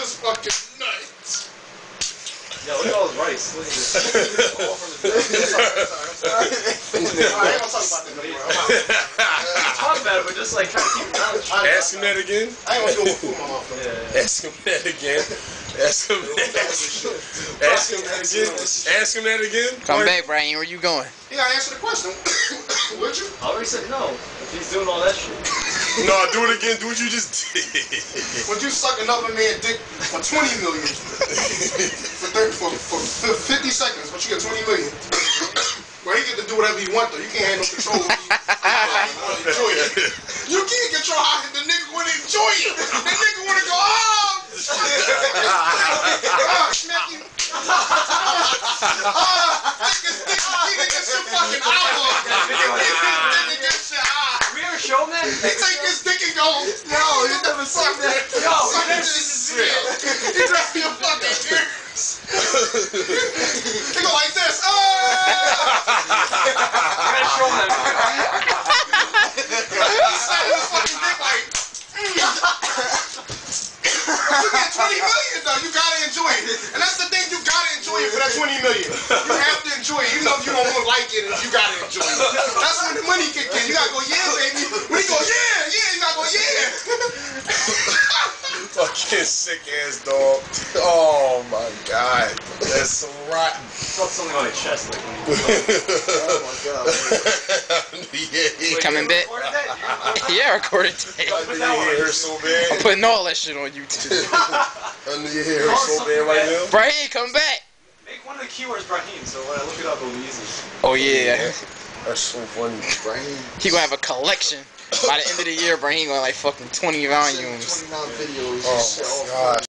is fucking nuts. Yo, look at all his rice. Look at this. All from the I'm sorry. I ain't gonna talk about that no more. Talk about it, but just like try to keep it knowledge. Ask him that again. I ain't gonna do food my mouth. Ask him that again. Ask him that again. Ask him that again. Come back, Brian. Where you going? You gotta answer the question. Would you? I already said no. If he's doing all that shit. No, do it again. Do what you just did. Would you suck another man's dick for 20 million? for 50 seconds, but you get 20 million. Well, he get to do whatever he want though. You can't have no control. Enjoy it. You can't control how the nigga wanna enjoy it. The nigga wanna go, smack you. Nigga gets your fucking eyeball. Nigga gets your eye. We ever show him that? He take his dick and go, No, you never seen that. yo, he grab your fucking ears. He go like this. I gotta show him that. He's slapping his fucking dick like. You get 20 million though. You gotta enjoy it, and that's the thing. You gotta enjoy it for that 20 million. You have to enjoy it, even though you don't want to like it. And you gotta enjoy it. That's when the money kick in. You gotta go, yeah, baby. When he go, yeah, you gotta go, yeah. Fucking sick ass dog. Oh my god. That's so rotten. Felt something on his chest like when he Oh my god. Yeah. Coming back? Yeah, I recorded that. Under your hair so I'm bad. putting all that shit on YouTube. Under your hair so bad right now. Brian, come back. Make one of the keywords Brahim, so when I look it up, it'll be easy. Oh yeah. That's so funny. Brahim. He gonna have a collection. By the end of the year, Brian gonna like fucking 20 volumes. 29 videos. Oh my god.